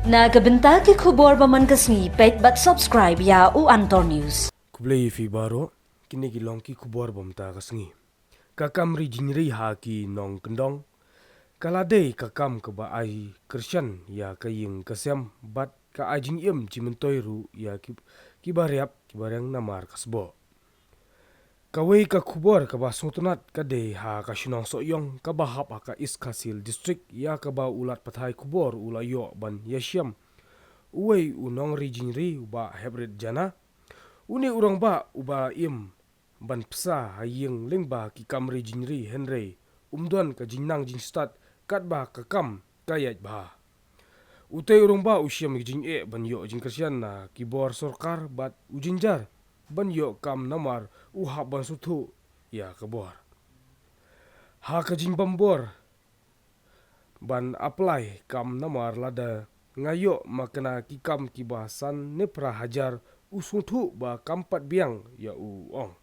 Nagabenta ki khubor baman kasni pet but subscribe ya u Antor News. Kublai fi baro kini ki long ki khubor bomta kasni. Kakam ri jinri ha ki nong kendong. Kalade kakam ke ba ai Krishan ya kaying kasem bat ka ajing im cimentoy ru ya ki baryang namar kasbo. Kawai ka khubor ka ba suntunat ka de ha ka shinong soyong ka ba hap ka Iskasil district ya ka ba ulat pathai khubor ulayo ban yashyam. Uway unong ri jinri uba hebret jana. Uni urang ba uba im ban psa haying lingba ki kamri jinri henry umdon ka jingnang jingstat kat ba ka kam kayat ba. Utay urang ba usyam jing ban yo jingkersian na kibor sorkar bat ujinjar ban yo kam namar uhap ban sutu ya kabor. Ha ka jing bambor ban apply kam namar lada ngayo makna kikam kibasan ne prahajar usutu ba kampat biang ya ong.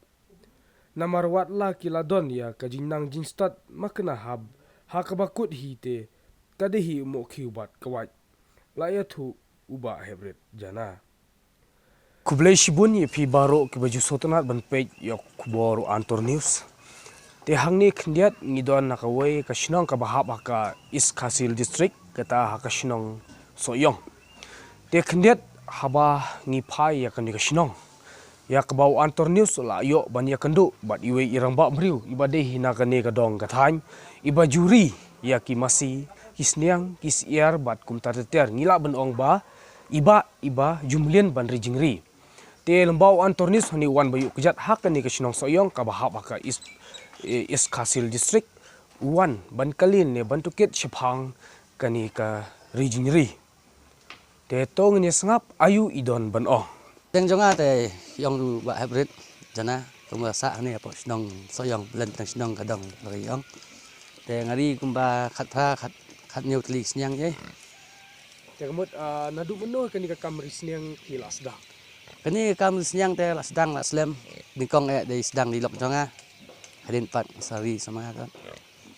Namar watla kiladon ya kajinang jinstat makna hab ha kabakut hi te kadehi mo kiubat kawat layatu uba hebret jana. Kublai shibun ye pi baro ki baju sotonat ban page yok kubor Antor News. Te hangni khndiat ngidon nakawai ka shinong ka bahap ka Iskasil district kata ha ka shinong soyong. Te khndiat haba ngi phai ya kan ka shinong. Ya ka bau Antor News la yo ban ya kandu bat iwe irang ba mriu ibade hina ka ne ka dong ka thain iba juri ya ki masi kisniang kisiar bat kum tater ngila ban ong ba iba jumlien ban rijingri. Te lembau Antor News hani wan bayu kejat hak ni ka shinong soyong ka bahap ka Iskasil district wan ban kalin ne ban tuket shapang kani ka rijingri. Te tong ni sangap ayu idon ban ong. Teng jonga te yong du ba hybrid jana kumba sa ni apo shinong soyong len tang shinong kadang bagi yong. Te ngari kumba khat new tli snyang ye. Te kamut nadu meno kani ka kamri sniang kilas dah. Kani kam snyang te la sedang la slem dingkong de sedang di lok jonga. Hadin pat sari sama kan.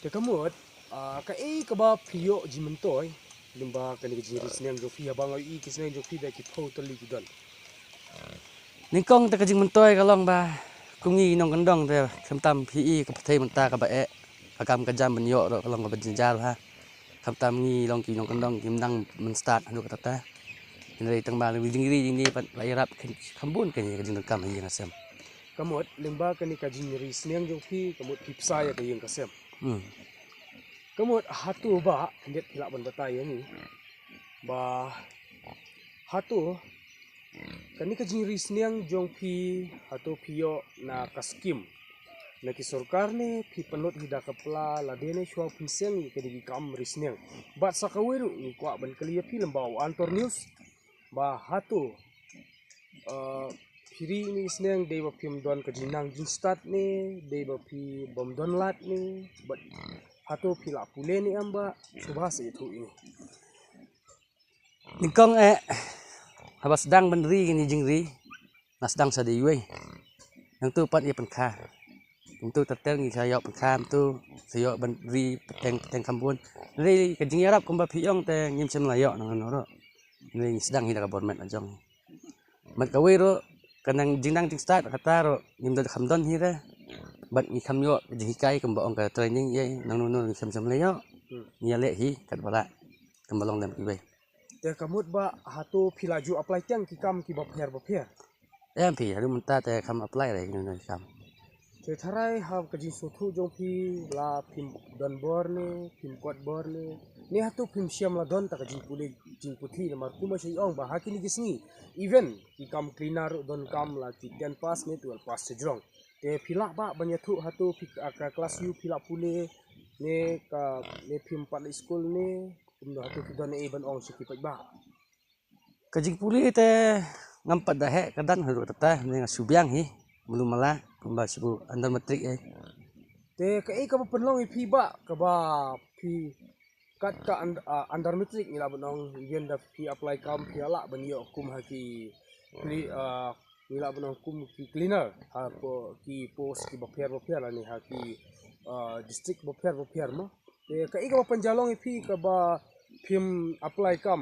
Te kamut ka ka ba pio jimentoy limba kani ka jiri sniang jo fi abang ai ki sniang jo fi da ki totally kidon. Ningkong te kajing mentoy kalong ba kungi nong kandong te kamtam pi ka pathai menta ka ba akam ka jam benyo ro kalong ka benjar ha kamtam ngi long ki nong kandong kim nang men start anu ka ta ini tang ba li jing pat layarap kambun kan ka jing kam hi ngasem Kamut limba kani ka jiri sniang jo fi kamut pipsa ya ka yung kasem. Kamut hatu ba ndet hilak ban batay ni ba hatu kani ka jiri sniang jong pi hatu pio na kaskim na ki sorkar ne pi penut hida kapla la dene shwa pinseng ka digi kam risniang bat sakawiru ni kwa ban kaliya pi lembau Antor News ba hatu piri ni sniang de ba pim don ka jinang jinstat ne de ba pi bom don lat ne bat hatu pila pule ni amba subhas itu ini. ningkong haba sedang benri ni jingri na sedang sa diwe yang tu pat ye penkha tu tatel ngi sayo penkha tu sayo benri peteng kambun ri ka jing yarap kumba phiyong te ngim sem layo nang ro ni sedang hi da government ajong mat kawe ro kanang jingnang jing start kata ro ngim da khamdon hi re bat ngi khamyo jing kai kumba ong ka training ye nang no ni sem layo ni le hi kat bala kambalong dam kiwe. Te kamut ba hatu pilaju apply tiang ki kam ki bapher. Em thì hari mun ta te kam apply re ni kam. Te tharai ha ka jin sotu jong pi la pim don bor ne pim kot bor ne ni hatu pim siam la don ta ka jin pule jin puthi na mar kuma sei ong ba hakini gisni even ki kam cleaner don kam la ki 10 pass ne 12 pass sejrong. Te pila ba banyatu hatu ka kelas u pila pule ne ka ne pim pat school ne kumno hatu ki don e ban ong sikipat ba. Kajing puli te ngampat dah he kadang haru tata ni subyang hi belum malah kumba sibu andar metrik Te ka penlong pi ba ka ba pi kat ka andar metrik ni la benong yen da pi apply kam pi ala ban yo kum haki ni la benong kum ki cleaner ha po ki post ki bapher la ni haki district bapher ma te ka penjalong pi ka ba phim apply kam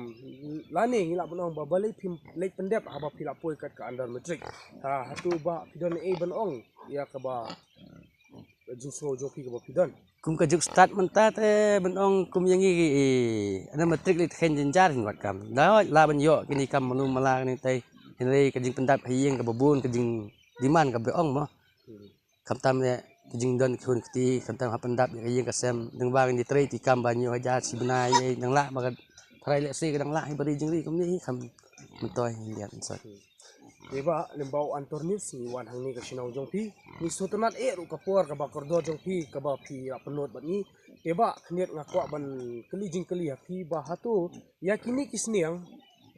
lani ngila benong ba balik phim lek pendep aba phila poi kat ka under matric hatu ba pidon benong ya ka ba jinso joki ka ba pidon kum ka juk start menta te benong kum yang ana matrik li khen jenjar hin wat kam la ban yo kini kam manu mala ni tai henry ka jing pendap hieng ka babun ka jing diman ka beong mo kam tam ne ka jing don khun kti kam tam ha pendap ka hieng ka sem deng ba ni tre ti kam ba nyu haja si benai dang la ba thrai le si ka dang la hi bari jing ri kum ni kam mentoi liat sat Deba limbau antor news ni wan hang ni ka sinau jong pi ni sotonat ru ka por ka ba kordo jong pi ka ba pi penot bat ni deba khniat ngakwa ban keli jing keli pi ba hatu ya kini kisniang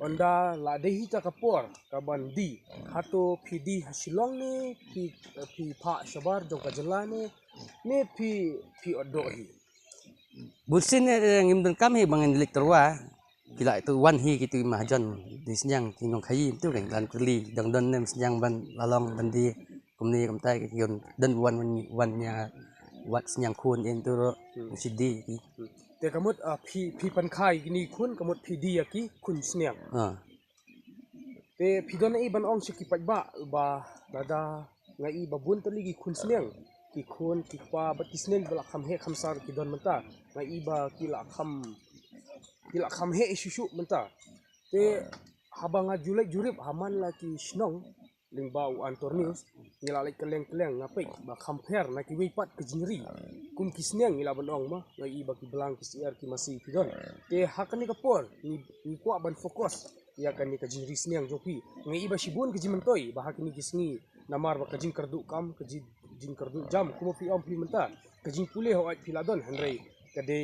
onda la dehi ta ka por ka ban di hatu pi di hasilong ni pi pha sabar jong ka jela ni pi odo hi busin ngim dan kam hi bangen lik terwa kila itu wan hi gitu mahajon di senyang tinong khai itu kan dan keli dang don nem senyang ban lalong bandi kumni kamtai ke yon dan wannya wat senyang kun itu ro sidi te kamut pi pan khai ni kun kamut pi di ki kun sniang te pi don ai ban ong siki ba dada ngai babun tali gi kun sniang ki kun ki pa bat kisnen bala kham he kham sar ki don menta ngai ba kila kham he isu menta te habanga julek jurip haman la ki snong lingbau antor news ngila lek keleng ngapai ba compare na ki wipat ke jinri kum kisneng ngila banong ma ngai ba ki belang ki siar ki masih pidon te hakani ka por ni kwa ban fokus ya kan ni ka jinri sneng jopi ngai ba sibun ki jimentoi ba hakani kisngi namar ba ka jing kardu kam ka jing kardu jam kumo pi om pi menta ka jing pule ho ai piladon hanrei kade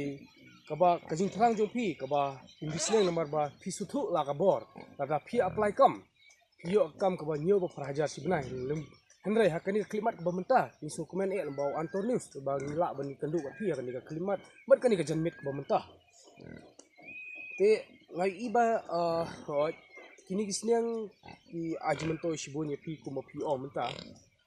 kaba kajing terang jopi kaba indisneng nomor ba pi suthu la ka bor la pi apply kam yo kam kaba nyo ba prahajar sibnai henry hakani klimat ba menta ni so komen lembau antor news ba ngila ba ni kandu ba pi hakani ka klimat mat kani ka janmit ba menta te ngai iba kini kisneng ki ajmento sibonya pi kuma pi om menta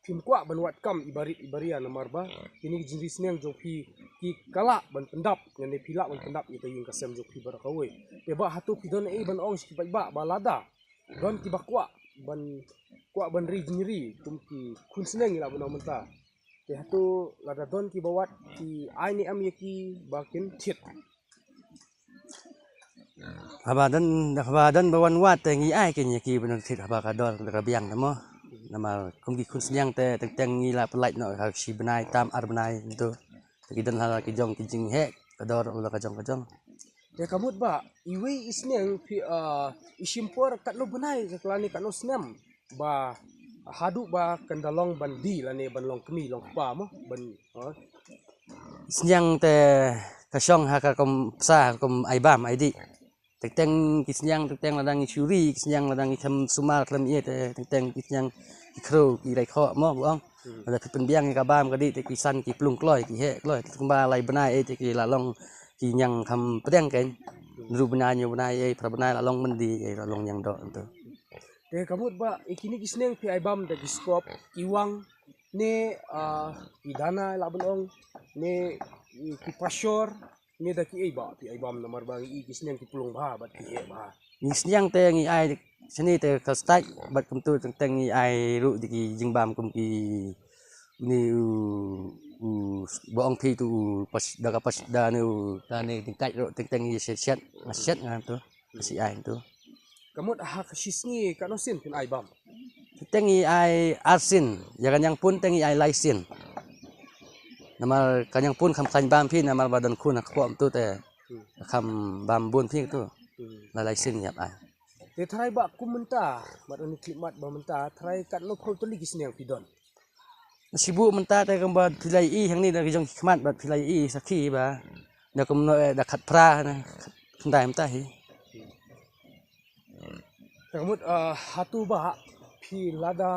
phim kwa ban wat kam ibaria namar ba kini jinri sneng jong pi ki kala ban pendap ngane pila ban pendap ita yung kasem jong pi barakawe te ba hatu pidon e ban ong ski ba lada don ki bakwa ban ri jinri tum ki kun sneng ila ban menta te hatu lada don ki bawat ki ai ni am yaki bakin thit habadan bawan wat ngi ai ke nyaki benar thit haba kadol ka biang namo nama kumgi kun senyang te teng ngila pelait no ha si benai tam ar benai itu kidan hala ki jong ki jing he kador ulah kajong te kamut ba iwe isneng pi isimpor kat lo benai sekelani kat no snem ba hadu ba kendalong bandi lane ban long kemi long pa mo ban senyang te kasong ha ka kom sa kom ai bam ai di teng ki senyang teng ladang suri senyang ladang tham sumar lam ye teng ki senyang kro ki rai kho mo bong ada penbiang ka bam ka di te ki san ki plung kloi ki he kloi kumba lai benai te ki la long ki nyang tham pedang ken ru benai nyu benai pra benai la long mendi la long yang do tu te kamut ba ikini kisneng pi ai bam de skop iwang ne idana la bonong ne ki pasyor ne da ki ai ba pi ai bam namar ba i kisneng ki plung ba bat ki he ba ni senyang te ngi ai sini te ka stai bat kum tu teng ngi ai ru di ki jing bam kum ki ni boong thi tu pas da ni tingkai ro teng ngi set ngan tu si ai tu kamut ha kasisngi kanosin pin ai bam teng ngi ai arsin ya kan yang pun teng ngi ai laisin nama kanyang pun kam kan bam phi nama badan kun ak pom tu te kam bam bun phi tu la laisin yap ai te thrai ba kumenta mat ani klimat ba menta thrai kat no khol toli kisneng pidon sibuk menta te kamba pilai i hang ni da jong khmat bat pilai i sakhi ba da kum no da khat pra na ndai menta hi kamut hatu ba phi lada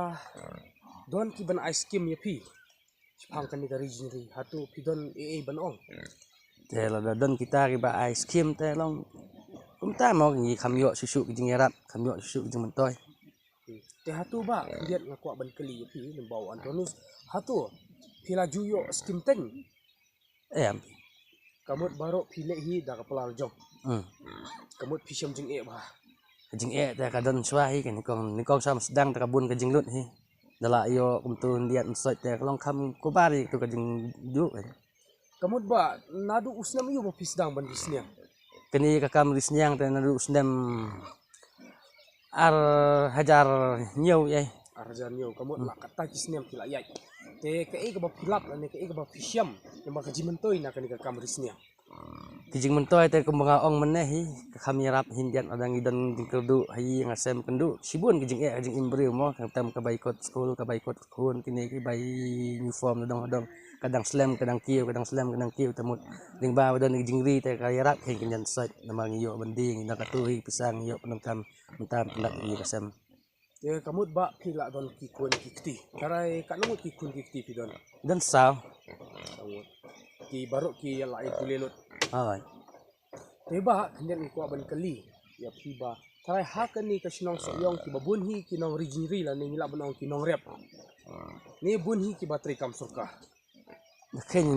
don ki ban ice cream ya phi phang kan ni ka rijinri hatu pidon ban ong te la da don kita ki ba ice cream te long kum ta mo ngi kham yo susu ki jing yarat kham yo susu ki jing mentoi te hatu ba liat ngakwa ban keli ya phi lembau antonus hatu phila juyo skim teng em kamut baro phile hi da ka pelal jong Kamut pisham jing ba. Kajing ta kadon swai kan nikong sama sedang ta kabun kajing lut hi. Dala iyo kumtun diat nsot ta kalong kam kubari tu kajing ju. Kamut ba nadu usnam iyo ba pisdang ban bisnya. Kini kakam risnyang ta nadu usnam ar hajar nyew ye. Arjan yo kamut la kata kisniam kila yai. Te ke ba pilap la ne ke ba pisham yang ba kajimentoy na kanika kamrisnya. Kijing mentoy ta kumbaga ong meneh hi kami rap hindian adang idan dingkeldu hai ngasem kendu sibun kijing kajing imbri mo katam kabaikot school kun kini ki bai uniform dong kadang slam kadang kieu tamut ding ba dan jingri ta kaya rap hin kinyan sat namang iyo banding nakatuhi pisang iyo penengkam mentam pendak iyo kasem. Te kamut ba pila don kikun kikti. Tarai kanamut kikun kikti pidon. Dan sao Kamut ki baru ki lai pulelut. ai Teba kanyan ko ban kali ya piba. Tarai hakan ni kasinong soyong ki babunhi kinong rijinri la ni ngila banong kinong rep. Ni bunhi ki batri kam surka. nakin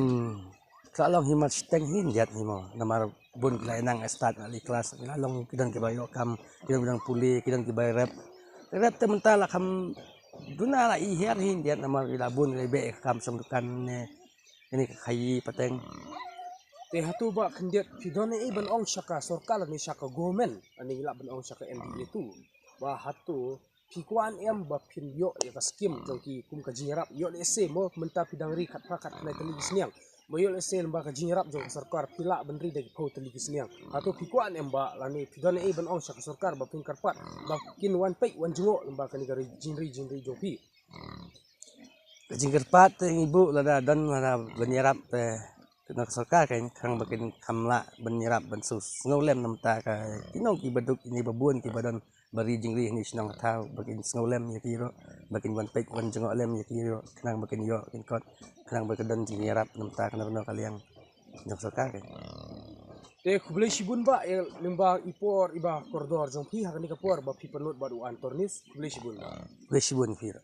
kalong himat steng hindiat himo namar bun kila start ali kelas kalong kidan kibayo kam kidan bidang puli kidan kibay rep te mentala kam dunala iher hindiat namar ilabun lebe kam samdukan ini kayi pateng. Te hatu ba kandiat pidone ban ong syaka surka la ni syaka gomen ani ngila ban ong syaka NDA tu. Ba hatu pikuan em ba pinyo ya ka skim jongki kum ka jingrap yo le se mo menta pidang ri khat pakat na teligis niang mo yo le se ba ka jingrap jong sarkar pila benri dagi pau teligis niang hatu pikuan em ba lani pidone ban ong syaka sarkar ba pin karpat ba kin wan pek wan jungo lemba ka ni gari jinri jongpi Kajing kerpat ibu lada dan lada benyerap nak sarkar kan kang bakin kamla benyerap bensus ngolem namta ka kinong ki baduk ini babun ki badan bari jingri ni sinang tau bakin ngolem ya kiro bakin wan pek wan jengolem ya kiro kanang bakin yo kin kot kanang bakin jingerap namta kana benar kaliang nak sarkar kan. te kublai sibun ba ya lemba ipor iba koridor jongpi hakani kapor ba pi penut ba du antornis kublai sibun ba Lesibun kiro.